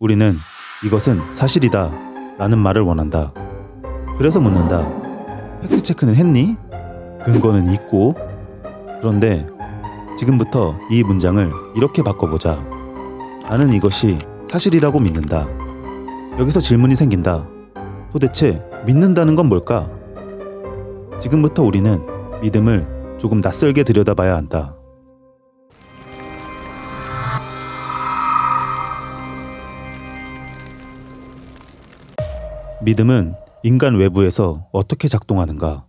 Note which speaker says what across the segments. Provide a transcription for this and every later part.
Speaker 1: 우리는 이것은 사실이다 라는 말을 원한다. 그래서 묻는다. 팩트체크는 했니? 근거는 있고? 그런데 지금부터 이 문장을 이렇게 바꿔보자. 나는 이것이 사실이라고 믿는다. 여기서 질문이 생긴다. 도대체 믿는다는 건 뭘까? 지금부터 우리는 믿음을 조금 낯설게 들여다봐야 한다. 믿음은 인간 외부에서 어떻게 작동하는가?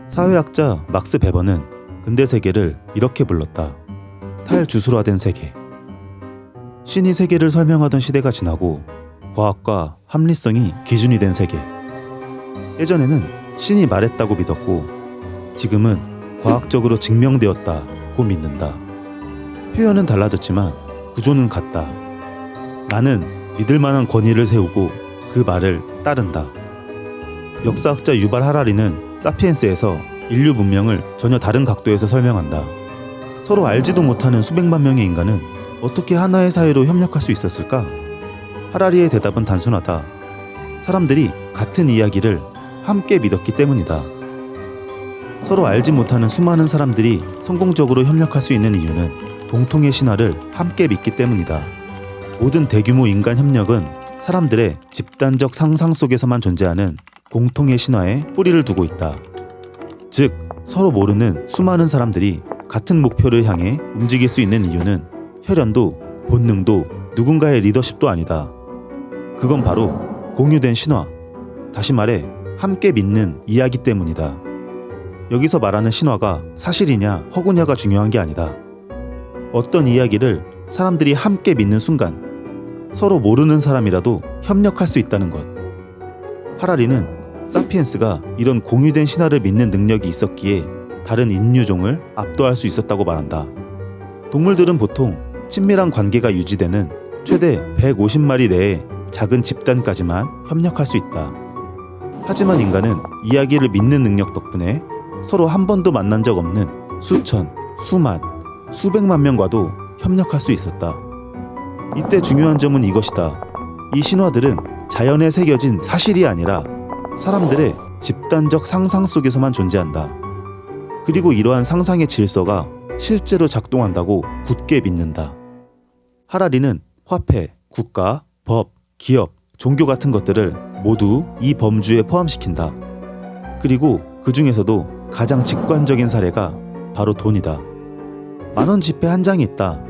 Speaker 1: 사회학자 막스 베버는 근대 세계를 이렇게 불렀다. 탈주술화된 세계. 신이 세계를 설명하던 시대가 지나고 과학과 합리성이 기준이 된 세계. 예전에는 신이 말했다고 믿었고 지금은 과학적으로 증명되었다고 믿는다. 표현은 달라졌지만 구조는 같다. 나는 믿을 만한 권위를 세우고 그 말을 따른다. 역사학자 유발 하라리는 사피엔스에서 인류 문명을 전혀 다른 각도에서 설명한다. 서로 알지도 못하는 수백만 명의 인간은 어떻게 하나의 사회로 협력할 수 있었을까? 하라리의 대답은 단순하다. 사람들이 같은 이야기를 함께 믿었기 때문이다. 서로 알지 못하는 수많은 사람들이 성공적으로 협력할 수 있는 이유는 공통의 신화를 함께 믿기 때문이다. 모든 대규모 인간 협력은 사람들의 집단적 상상 속에서만 존재하는 공통의 신화에 뿌리를 두고 있다. 즉, 서로 모르는 수많은 사람들이 같은 목표를 향해 움직일 수 있는 이유는 혈연도 본능도 누군가의 리더십도 아니다. 그건 바로 공유된 신화, 다시 말해 함께 믿는 이야기 때문이다. 여기서 말하는 신화가 사실이냐 허구냐가 중요한 게 아니다. 어떤 이야기를 사람들이 함께 믿는 순간 서로 모르는 사람이라도 협력할 수 있다는 것. 하라리는 사피엔스가 이런 공유된 신화를 믿는 능력이 있었기에 다른 인류종을 압도할 수 있었다고 말한다. 동물들은 보통 친밀한 관계가 유지되는 최대 150마리 내의 작은 집단까지만 협력할 수 있다. 하지만 인간은 이야기를 믿는 능력 덕분에 서로 한 번도 만난 적 없는 수천, 수만, 수백만 명과도 협력할 수 있었다. 이때 중요한 점은 이것이다. 이 신화들은 자연에 새겨진 사실이 아니라 사람들의 집단적 상상 속에서만 존재한다. 그리고 이러한 상상의 질서가 실제로 작동한다고 굳게 믿는다. 하라리는 화폐, 국가, 법, 기업, 종교 같은 것들을 모두 이 범주에 포함시킨다. 그리고 그 중에서도 가장 직관적인 사례가 바로 돈이다. 10,000원 지폐 한 장이 있다.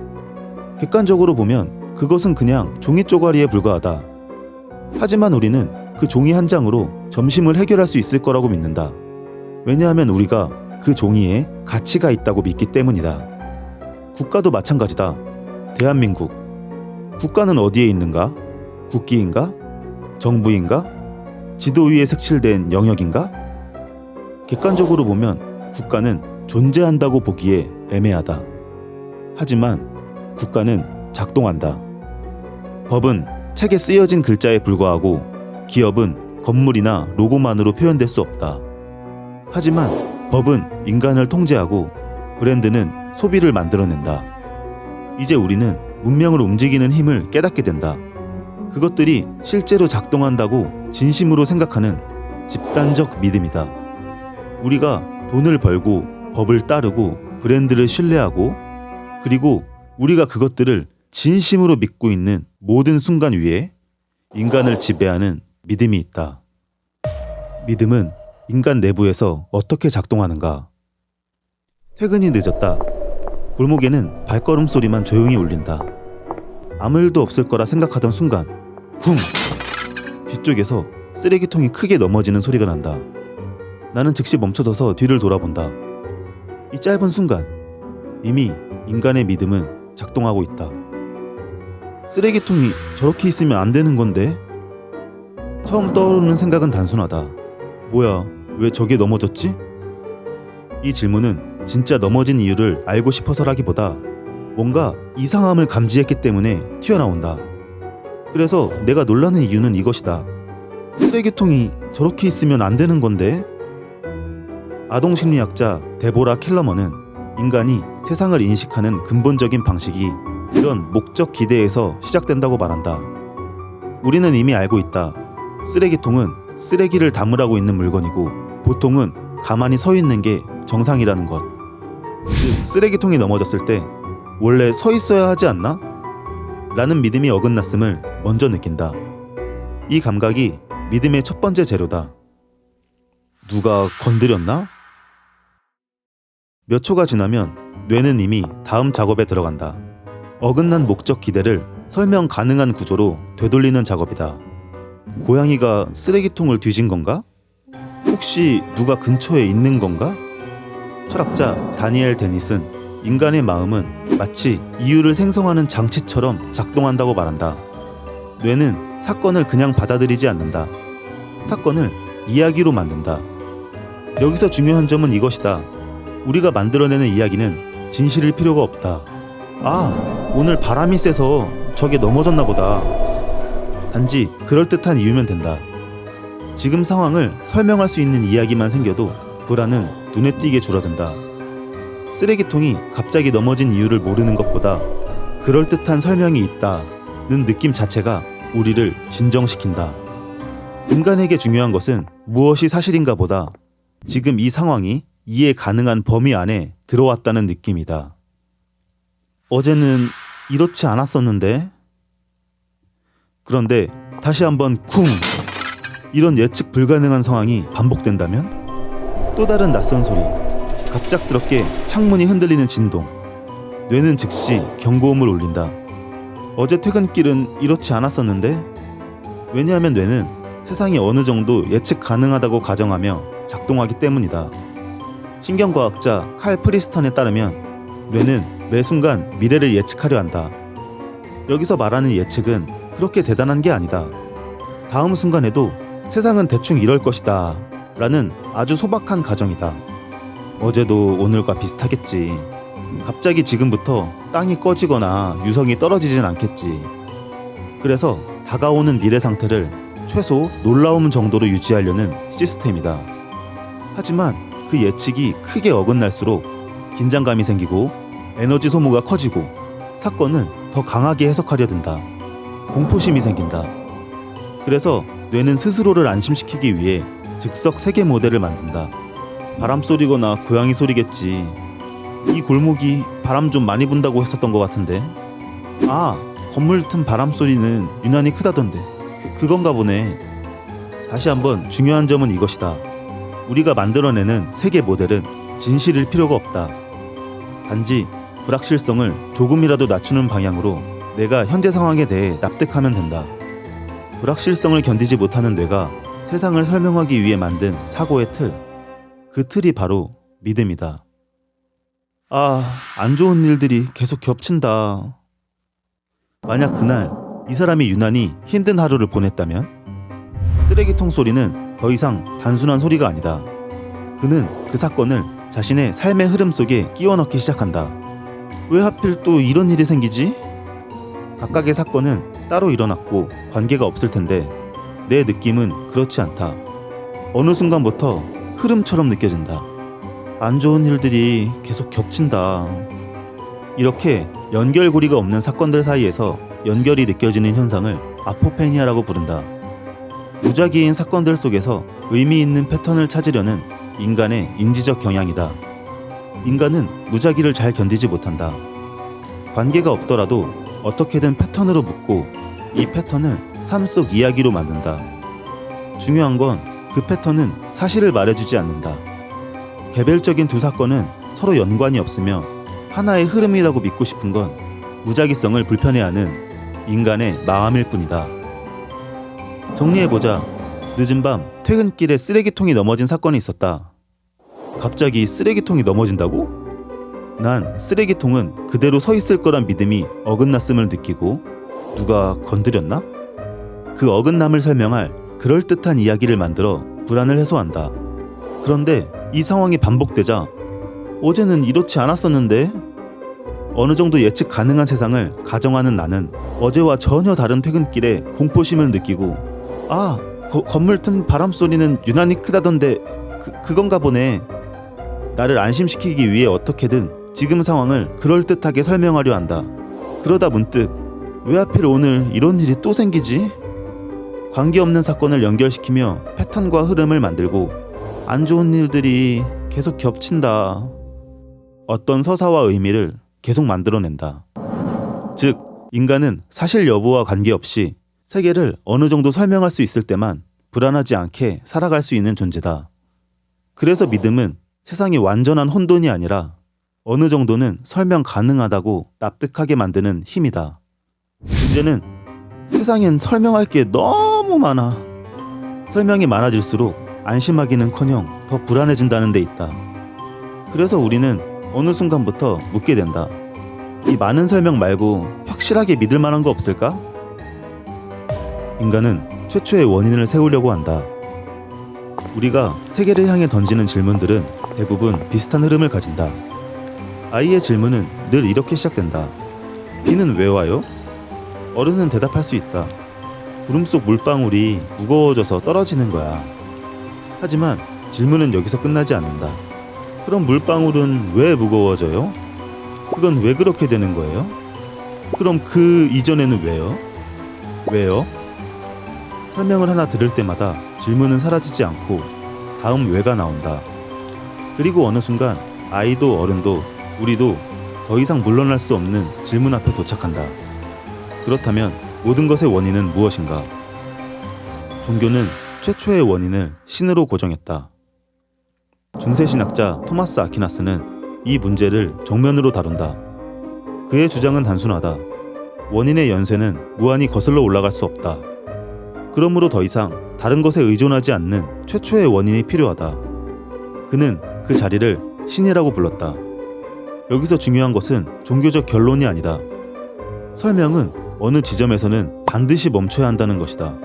Speaker 1: 객관적으로 보면 그것은 그냥 종이 쪼가리에 불과하다. 하지만 우리는 그 종이 한 장으로 점심을 해결할 수 있을 거라고 믿는다. 왜냐하면 우리가 그 종이에 가치가 있다고 믿기 때문이다. 국가도 마찬가지다. 대한민국. 국가는 어디에 있는가? 국기인가? 정부인가? 지도 위에 색칠된 영역인가? 객관적으로 보면 국가는 존재한다고 보기에 애매하다. 하지만 국가는 작동한다. 법은 책에 쓰여진 글자에 불과하고 기업은 건물이나 로고만으로 표현될 수 없다. 하지만 법은 인간을 통제하고 브랜드는 소비를 만들어낸다. 이제 우리는 문명을 움직이는 힘을 깨닫게 된다. 그것들이 실제로 작동한다고 진심으로 생각하는 집단적 믿음이다. 우리가 돈을 벌고 법을 따르고 브랜드를 신뢰하고 그리고 우리가 그것들을 진심으로 믿고 있는 모든 순간 위에 인간을 지배하는 믿음이 있다. 믿음은 인간 내부에서 어떻게 작동하는가? 퇴근이 늦었다. 골목에는 발걸음 소리만 조용히 울린다. 아무 일도 없을 거라 생각하던 순간 쿵! 뒤쪽에서 쓰레기통이 크게 넘어지는 소리가 난다. 나는 즉시 멈춰서서 뒤를 돌아본다. 이 짧은 순간 이미 인간의 믿음은 작동하고 있다. 쓰레기통이 저렇게 있으면 안 되는 건데? 처음 떠오르는 생각은 단순하다. 뭐야, 왜 저게 넘어졌지? 이 질문은 진짜 넘어진 이유를 알고 싶어서라기보다 뭔가 이상함을 감지했기 때문에 튀어나온다. 그래서 내가 놀라는 이유는 이것이다. 쓰레기통이 저렇게 있으면 안 되는 건데? 아동심리학자 데보라 켈러먼은 인간이 세상을 인식하는 근본적인 방식이 이런 목적 기대에서 시작된다고 말한다. 우리는 이미 알고 있다. 쓰레기통은 쓰레기를 담으라고 있는 물건이고 보통은 가만히 서 있는 게 정상이라는 것. 즉 쓰레기통이 넘어졌을 때 원래 서 있어야 하지 않나? 라는 믿음이 어긋났음을 먼저 느낀다. 이 감각이 믿음의 첫 번째 재료다. 누가 건드렸나? 몇 초가 지나면 뇌는 이미 다음 작업에 들어간다. 어긋난 목적 기대를 설명 가능한 구조로 되돌리는 작업이다. 고양이가 쓰레기통을 뒤진 건가? 혹시 누가 근처에 있는 건가? 철학자 다니엘 데니슨, 인간의 마음은 마치 이유를 생성하는 장치처럼 작동한다고 말한다. 뇌는 사건을 그냥 받아들이지 않는다. 사건을 이야기로 만든다. 여기서 중요한 점은 이것이다. 우리가 만들어내는 이야기는 진실일 필요가 없다. 아, 오늘 바람이 세서 저게 넘어졌나 보다. 단지 그럴듯한 이유면 된다. 지금 상황을 설명할 수 있는 이야기만 생겨도 불안은 눈에 띄게 줄어든다. 쓰레기통이 갑자기 넘어진 이유를 모르는 것보다 그럴듯한 설명이 있다는 느낌 자체가 우리를 진정시킨다. 인간에게 중요한 것은 무엇이 사실인가 보다 지금 이 상황이 이해 가능한 범위 안에 들어왔다는 느낌이다. 어제는 이렇지 않았었는데? 그런데 다시 한번 쿵! 이런 예측 불가능한 상황이 반복된다면? 또 다른 낯선 소리, 갑작스럽게 창문이 흔들리는 진동. 뇌는 즉시 경고음을 울린다. 어제 퇴근길은 이렇지 않았었는데? 왜냐하면 뇌는 세상이 어느 정도 예측 가능하다고 가정하며 작동하기 때문이다. 신경과학자 칼 프리스턴에 따르면 뇌는 매 순간 미래를 예측하려 한다. 여기서 말하는 예측은 그렇게 대단한 게 아니다. 다음 순간에도 세상은 대충 이럴 것이다 라는 아주 소박한 가정이다. 어제도 오늘과 비슷하겠지. 갑자기 지금부터 땅이 꺼지거나 유성이 떨어지진 않겠지. 그래서 다가오는 미래 상태를 최소 놀라움 정도로 유지하려는 시스템이다. 하지만 그 예측이 크게 어긋날수록 긴장감이 생기고 에너지 소모가 커지고 사건을 더 강하게 해석하려 든다. 공포심이 생긴다. 그래서 뇌는 스스로를 안심시키기 위해 즉석 세계 모델을 만든다. 바람 소리거나 고양이 소리겠지. 이 골목이 바람 좀 많이 분다고 했었던 것 같은데. 아, 건물 틈 바람 소리는 유난히 크다던데. 그건가 보네. 다시 한번 중요한 점은 이것이다. 우리가 만들어내는 세계 모델은 진실일 필요가 없다. 단지 불확실성을 조금이라도 낮추는 방향으로 내가 현재 상황에 대해 납득하면 된다. 불확실성을 견디지 못하는 뇌가 세상을 설명하기 위해 만든 사고의 틀, 그 틀이 바로 믿음이다. 아, 안 좋은 일들이 계속 겹친다. 만약 그날 이 사람이 유난히 힘든 하루를 보냈다면 쓰레기통 소리는 더 이상 단순한 소리가 아니다. 그는 그 사건을 자신의 삶의 흐름 속에 끼워 넣기 시작한다. 왜 하필 또 이런 일이 생기지? 각각의 사건은 따로 일어났고 관계가 없을 텐데 내 느낌은 그렇지 않다. 어느 순간부터 흐름처럼 느껴진다. 안 좋은 일들이 계속 겹친다. 이렇게 연결고리가 없는 사건들 사이에서 연결이 느껴지는 현상을 아포페니아라고 부른다. 무작위인 사건들 속에서 의미 있는 패턴을 찾으려는 인간의 인지적 경향이다. 인간은 무작위를 잘 견디지 못한다. 관계가 없더라도 어떻게든 패턴으로 묶고 이 패턴을 삶 속 이야기로 만든다. 중요한 건 그 패턴은 사실을 말해주지 않는다. 개별적인 두 사건은 서로 연관이 없으며 하나의 흐름이라고 믿고 싶은 건 무작위성을 불편해하는 인간의 마음일 뿐이다. 정리해보자. 늦은 밤 퇴근길에 쓰레기통이 넘어진 사건이 있었다. 갑자기 쓰레기통이 넘어진다고? 난 쓰레기통은 그대로 서 있을 거란 믿음이 어긋났음을 느끼고 누가 건드렸나? 그 어긋남을 설명할 그럴듯한 이야기를 만들어 불안을 해소한다. 그런데 이 상황이 반복되자 어제는 이렇지 않았었는데? 어느 정도 예측 가능한 세상을 가정하는 나는 어제와 전혀 다른 퇴근길에 공포심을 느끼고 아, 건물 틈 바람 소리는 유난히 크다던데 그건가 보네. 나를 안심시키기 위해 어떻게든 지금 상황을 그럴듯하게 설명하려 한다. 그러다 문득 왜 하필 오늘 이런 일이 또 생기지? 관계없는 사건을 연결시키며 패턴과 흐름을 만들고 안 좋은 일들이 계속 겹친다. 어떤 서사와 의미를 계속 만들어낸다. 즉, 인간은 사실 여부와 관계없이 세계를 어느 정도 설명할 수 있을 때만 불안하지 않게 살아갈 수 있는 존재다. 그래서 믿음은 세상이 완전한 혼돈이 아니라 어느 정도는 설명 가능하다고 납득하게 만드는 힘이다. 문제는 세상엔 설명할 게 너무 많아. 설명이 많아질수록 안심하기는커녕 더 불안해진다는 데 있다. 그래서 우리는 어느 순간부터 묻게 된다. 이 많은 설명 말고 확실하게 믿을 만한 거 없을까? 인간은 최초의 원인을 세우려고 한다. 우리가 세계를 향해 던지는 질문들은 대부분 비슷한 흐름을 가진다. 아이의 질문은 늘 이렇게 시작된다. 비는 왜 와요? 어른은 대답할 수 있다. 구름 속 물방울이 무거워져서 떨어지는 거야. 하지만 질문은 여기서 끝나지 않는다. 그럼 물방울은 왜 무거워져요? 그건 왜 그렇게 되는 거예요? 그럼 그 이전에는 왜요? 왜요? 설명을 하나 들을 때마다 질문은 사라지지 않고 다음 왜가 나온다. 그리고 어느 순간 아이도 어른도 우리도 더 이상 물러날 수 없는 질문 앞에 도착한다. 그렇다면 모든 것의 원인은 무엇인가? 종교는 최초의 원인을 신으로 고정했다. 중세신학자 토마스 아퀴나스는 이 문제를 정면으로 다룬다. 그의 주장은 단순하다. 원인의 연쇄는 무한히 거슬러 올라갈 수 없다. 그러므로 더 이상 다른 것에 의존하지 않는 최초의 원인이 필요하다. 그는 그 자리를 신이라고 불렀다. 여기서 중요한 것은 종교적 결론이 아니다. 설명은 어느 지점에서는 반드시 멈춰야 한다는 것이다.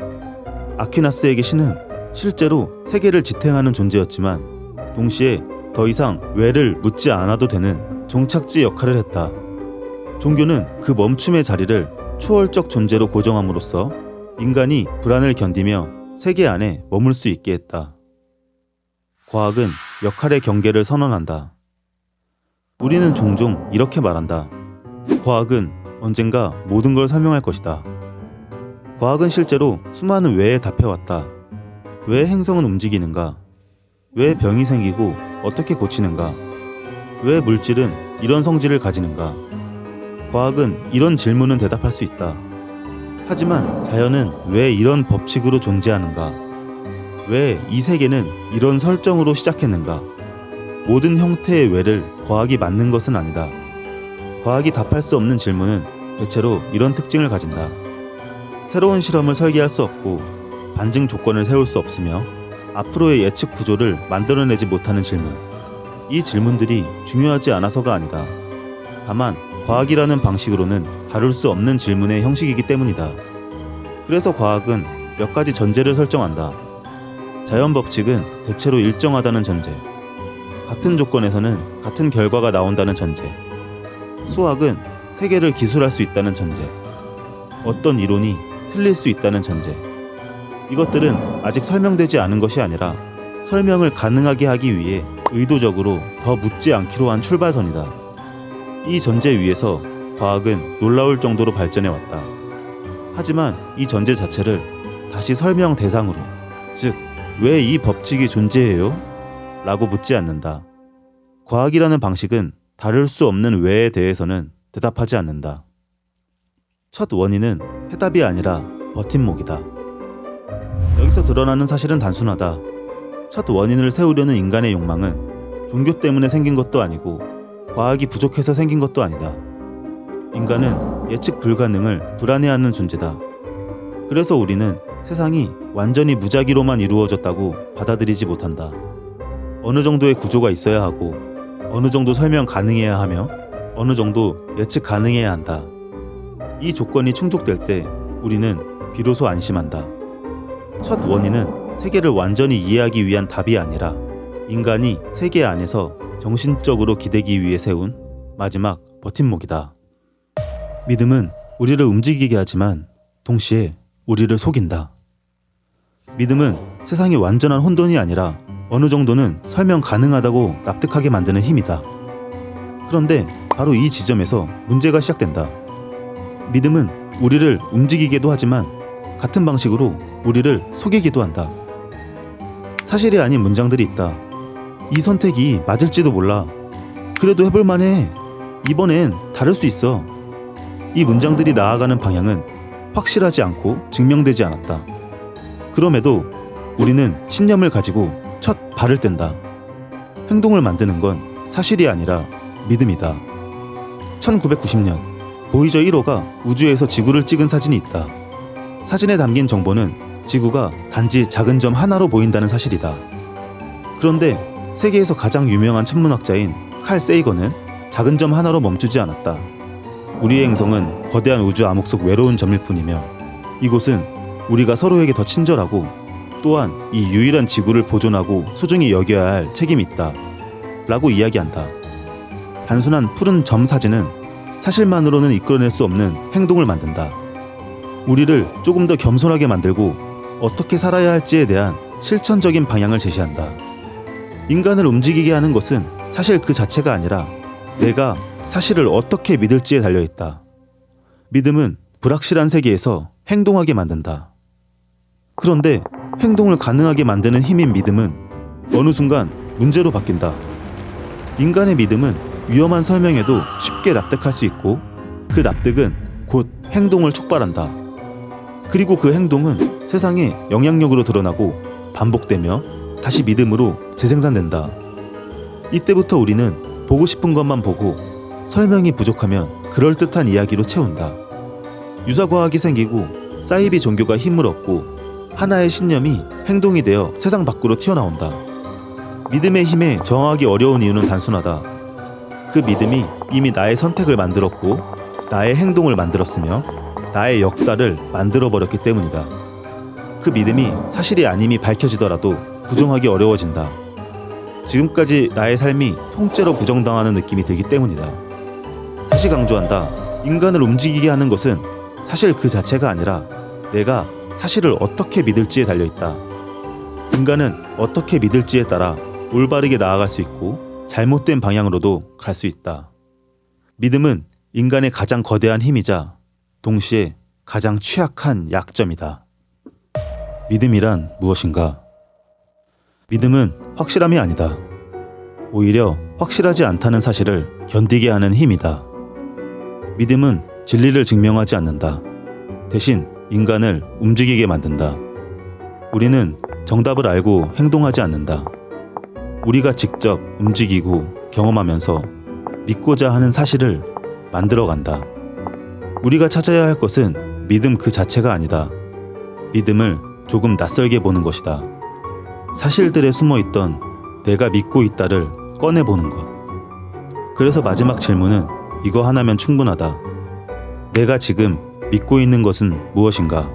Speaker 1: 아퀴나스에게 신은 실제로 세계를 지탱하는 존재였지만 동시에 더 이상 왜를 묻지 않아도 되는 종착지 역할을 했다. 종교는 그 멈춤의 자리를 초월적 존재로 고정함으로써 인간이 불안을 견디며 세계 안에 머물 수 있게 했다. 과학은 역할의 경계를 선언한다. 우리는 종종 이렇게 말한다. 과학은 언젠가 모든 걸 설명할 것이다. 과학은 실제로 수많은 왜에 답해왔다. 왜 행성은 움직이는가? 왜 병이 생기고 어떻게 고치는가? 왜 물질은 이런 성질을 가지는가? 과학은 이런 질문은 대답할 수 있다. 하지만 자연은 왜 이런 법칙으로 존재하는가? 왜 이 세계는 이런 설정으로 시작했는가? 모든 형태의 왜를 과학이 맞는 것은 아니다. 과학이 답할 수 없는 질문은 대체로 이런 특징을 가진다. 새로운 실험을 설계할 수 없고 반증 조건을 세울 수 없으며 앞으로의 예측 구조를 만들어내지 못하는 질문. 이 질문들이 중요하지 않아서가 아니다. 다만 과학이라는 방식으로는 다룰 수 없는 질문의 형식이기 때문이다. 그래서 과학은 몇 가지 전제를 설정한다. 자연 법칙은 대체로 일정하다는 전제. 같은 조건에서는 같은 결과가 나온다는 전제. 수학은 세계를 기술할 수 있다는 전제. 어떤 이론이 틀릴 수 있다는 전제. 이것들은 아직 설명되지 않은 것이 아니라 설명을 가능하게 하기 위해 의도적으로 더 묻지 않기로 한 출발선이다. 이 전제 위에서 과학은 놀라울 정도로 발전해왔다. 하지만 이 전제 자체를 다시 설명 대상으로, 즉, 왜 이 법칙이 존재해요? 라고 묻지 않는다. 과학이라는 방식은 다룰 수 없는 왜에 대해서는 대답하지 않는다. 첫 원인은 해답이 아니라 버팀목이다. 여기서 드러나는 사실은 단순하다. 첫 원인을 세우려는 인간의 욕망은 종교 때문에 생긴 것도 아니고 과학이 부족해서 생긴 것도 아니다. 인간은 예측 불가능을 불안해하는 존재다. 그래서 우리는 세상이 완전히 무작위로만 이루어졌다고 받아들이지 못한다. 어느 정도의 구조가 있어야 하고 어느 정도 설명 가능해야 하며 어느 정도 예측 가능해야 한다. 이 조건이 충족될 때 우리는 비로소 안심한다. 첫 원인은 세계를 완전히 이해하기 위한 답이 아니라 인간이 세계 안에서 정신적으로 기대기 위해 세운 마지막 버팀목이다. 믿음은 우리를 움직이게 하지만 동시에 우리를 속인다. 믿음은 세상이 완전한 혼돈이 아니라 어느 정도는 설명 가능하다고 납득하게 만드는 힘이다. 그런데 바로 이 지점에서 문제가 시작된다. 믿음은 우리를 움직이기도 하지만 같은 방식으로 우리를 속이기도 한다. 사실이 아닌 문장들이 있다. 이 선택이 맞을지도 몰라. 그래도 해볼 만해. 이번엔 다를 수 있어. 이 문장들이 나아가는 방향은 확실하지 않고 증명되지 않았다. 그럼에도 우리는 신념을 가지고 첫 발을 뗀다. 행동을 만드는 건 사실이 아니라 믿음이다. 1990년 보이저 1호가 우주에서 지구를 찍은 사진이 있다. 사진에 담긴 정보는 지구가 단지 작은 점 하나로 보인다는 사실이다. 그런데 세계에서 가장 유명한 천문학자인 칼 세이건은 작은 점 하나로 멈추지 않았다. 우리의 행성은 거대한 우주 암흑 속 외로운 점일 뿐이며 이곳은 우리가 서로에게 더 친절하고 또한 이 유일한 지구를 보존하고 소중히 여겨야 할 책임이 있다 라고 이야기한다. 단순한 푸른 점 사진은 사실만으로는 이끌어낼 수 없는 행동을 만든다. 우리를 조금 더 겸손하게 만들고 어떻게 살아야 할지에 대한 실천적인 방향을 제시한다. 인간을 움직이게 하는 것은 사실 그 자체가 아니라 내가 사실을 어떻게 믿을지에 달려있다. 믿음은 불확실한 세계에서 행동하게 만든다. 그런데 행동을 가능하게 만드는 힘인 믿음은 어느 순간 문제로 바뀐다. 인간의 믿음은 위험한 설명에도 쉽게 납득할 수 있고 그 납득은 곧 행동을 촉발한다. 그리고 그 행동은 세상에 영향력으로 드러나고 반복되며 다시 믿음으로 재생산된다. 이때부터 우리는 보고 싶은 것만 보고 설명이 부족하면 그럴듯한 이야기로 채운다. 유사과학이 생기고 사이비 종교가 힘을 얻고 하나의 신념이 행동이 되어 세상 밖으로 튀어나온다. 믿음의 힘에 저항하기 어려운 이유는 단순하다. 그 믿음이 이미 나의 선택을 만들었고 나의 행동을 만들었으며 나의 역사를 만들어버렸기 때문이다. 그 믿음이 사실이 아님이 밝혀지더라도 부정하기 어려워진다. 지금까지 나의 삶이 통째로 부정당하는 느낌이 들기 때문이다. 다시 강조한다. 인간을 움직이게 하는 것은 사실 그 자체가 아니라 내가 사실을 어떻게 믿을지에 달려있다. 인간은 어떻게 믿을지에 따라 올바르게 나아갈 수 있고 잘못된 방향으로도 갈 수 있다. 믿음은 인간의 가장 거대한 힘이자 동시에 가장 취약한 약점이다. 믿음이란 무엇인가? 믿음은 확실함이 아니다. 오히려 확실하지 않다는 사실을 견디게 하는 힘이다. 믿음은 진리를 증명하지 않는다. 대신 인간을 움직이게 만든다. 우리는 정답을 알고 행동하지 않는다. 우리가 직접 움직이고 경험하면서 믿고자 하는 사실을 만들어간다. 우리가 찾아야 할 것은 믿음 그 자체가 아니다. 믿음을 조금 낯설게 보는 것이다. 사실들에 숨어있던 내가 믿고 있다를 꺼내보는 것. 그래서 마지막 질문은 이거 하나면 충분하다. 내가 지금 믿고 있는 것은 무엇인가?